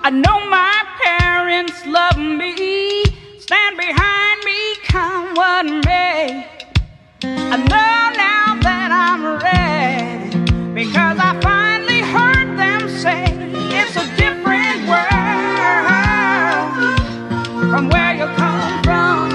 I know my parents love me, stand behind me, come what may. I know now that I'm ready, because I finally heard them say it's a different world from where you come from.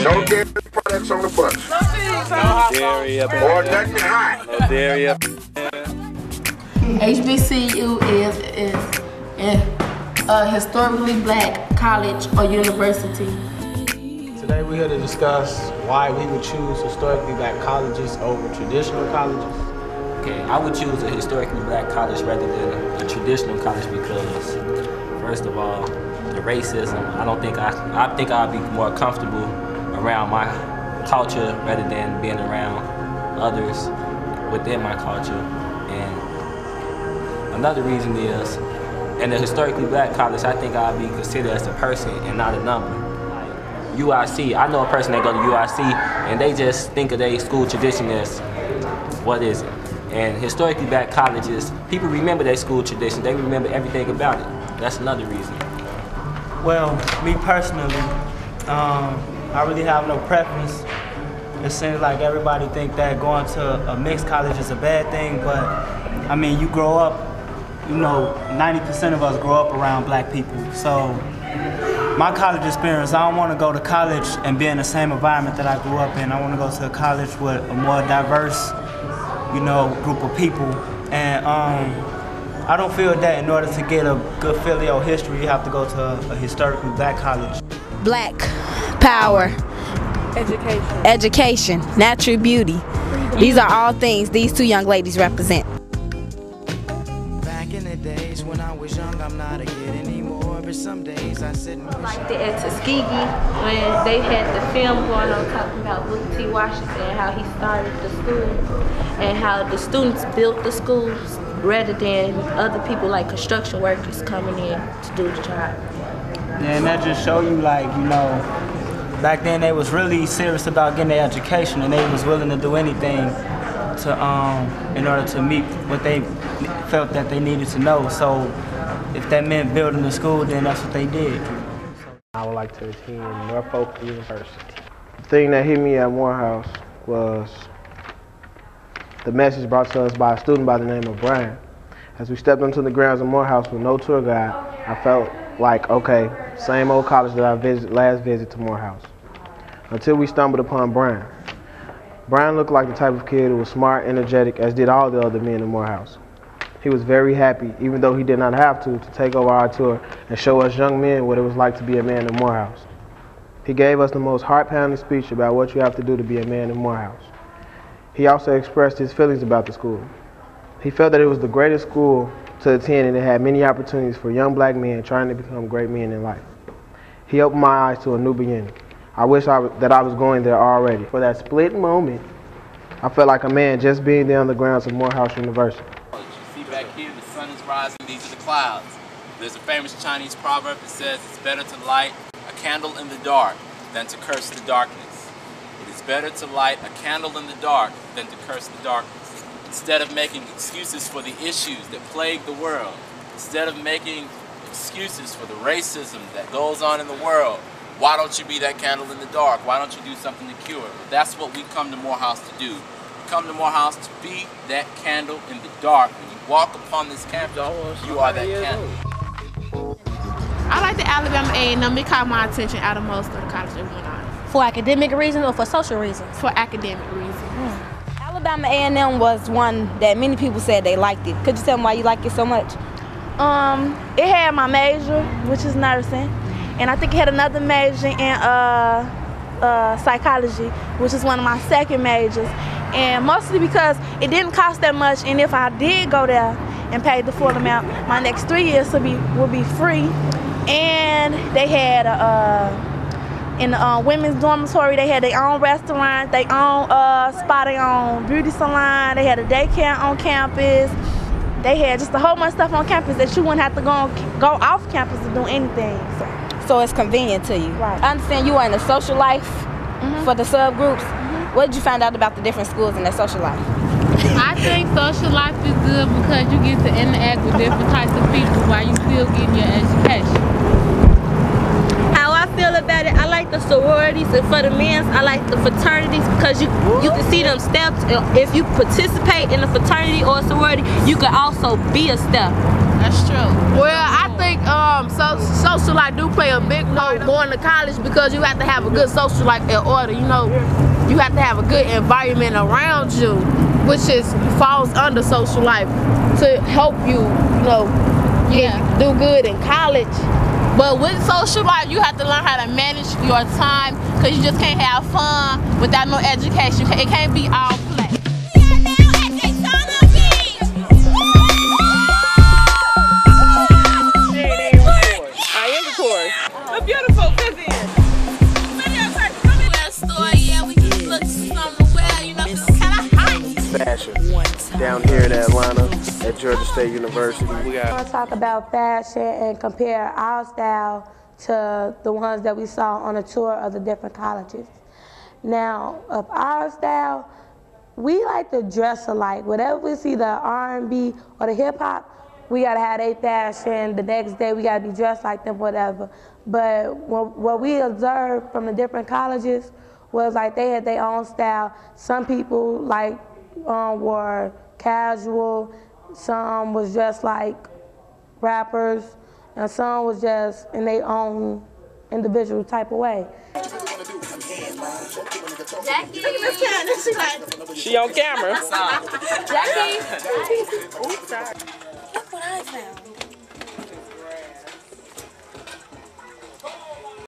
No dairy products on the bus. No dairy up or nothing hot. No dairy up. HBCU is a historically black college or university. Today we're here to discuss why we would choose historically black colleges over traditional colleges. Okay, I would choose a historically black college rather than a traditional college because, first of all, the racism. I think I'd be more comfortable around my culture rather than being around others within my culture. And another reason is, in a historically black college, I think I'd be considered as a person and not a number. UIC, I know a person that go to UIC and they just think of their school tradition as, what is it? And historically black colleges, people remember their school tradition, they remember everything about it. That's another reason. Well, me personally, I really have no preference. It seems like everybody think that going to a mixed college is a bad thing, but I mean, you grow up, you know, 90% of us grow up around black people. So my college experience, I don't want to go to college and be in the same environment that I grew up in. I want to go to a college with a more diverse, you know, group of people. And I don't feel that in order to get a good filial history, you have to go to a historically black college. Black power, education, natural beauty. These are all things these two young ladies represent. Back in the days when I was young, I'm not a kid anymore, but some days I sit and like that at Tuskegee when they had the film going on talking about Booker T. Washington and how he started the school and how the students built the schools rather than other people like construction workers coming in to do the job. Yeah, and that just show you, like, you know, back then they was really serious about getting their education and they was willing to do anything to in order to meet what they felt that they needed to know. So if that meant building the school, then that's what they did. I would like to attend Norfolk University. The thing that hit me at Morehouse was the message brought to us by a student by the name of Brian. As we stepped onto the grounds of Morehouse with no tour guide, I felt like, okay, same old college that I last visit to Morehouse. Until we stumbled upon Brian. Brian looked like the type of kid who was smart, energetic, as did all the other men in Morehouse. He was very happy, even though he did not have to take over our tour and show us young men what it was like to be a man in Morehouse. He gave us the most heart-pounding speech about what you have to do to be a man in Morehouse. He also expressed his feelings about the school. He felt that it was the greatest school to attend and it had many opportunities for young black men trying to become great men in life. He opened my eyes to a new beginning. I wish that I was going there already. For that split moment, I felt like a man just being there on the grounds of Morehouse University. You see back here, the sun is rising, these are the clouds. There's a famous Chinese proverb that says it's better to light a candle in the dark than to curse the darkness. It is better to light a candle in the dark than to curse the darkness. Instead of making excuses for the issues that plague the world, instead of making excuses for the racism that goes on in the world, why don't you be that candle in the dark? Why don't you do something to cure it? That's what we come to Morehouse to do. We come to Morehouse to be that candle in the dark. When you walk upon this campus, you are that candle. I like the Alabama A&M. It caught my attention out of most of the colleges that went on. For academic reasons or for social reasons? For academic reasons. Alabama A&M was one that many people said they liked it. Could you tell me why you like it so much? It had my major, which is nursing, and I think it had another major in psychology, which is one of my second majors. And mostly because it didn't cost that much, and if I did go there and pay the full amount, my next 3 years would be free. And they had in the women's dormitory, they had their own restaurant, their own spa, their own beauty salon. They had a daycare on campus. they had just a whole bunch of stuff on campus that you wouldn't have to go off campus to do anything. So it's convenient to you. Right. I understand you are in the social life for the subgroups. What did you find out about the different schools and their social life? I think social life is good because you get to interact with different types of people while you still getting your education. How I feel about it, I like the sororities, and for the men, I like the fraternities because you can see them steps. If you participate in a fraternity or a sorority, you can also be a step. That's true. Well, I think social life do play a big role going to college because you have to have a good social life in order. You know, you have to have a good environment around you, which falls under social life to help you, do good in college. But with social life, you have to learn how to manage your time because you just can't have fun without no education. It can't be all play. A beautiful busy. Fashion down here in Atlanta at Georgia State University. We want to talk about fashion and compare our style to the ones that we saw on a tour of the different colleges. Now, of our style, we like to dress alike. Whatever we see the R&B or the hip hop, we gotta have their fashion. The next day we gotta be dressed like them, whatever. But what we observed from the different colleges was like they had their own style. Some people like wore casual, some was dressed like rappers, and some was just in their own individual type of way. Jackie, look at this cat. She on camera. Jackie. Oops, sorry. Look what I found.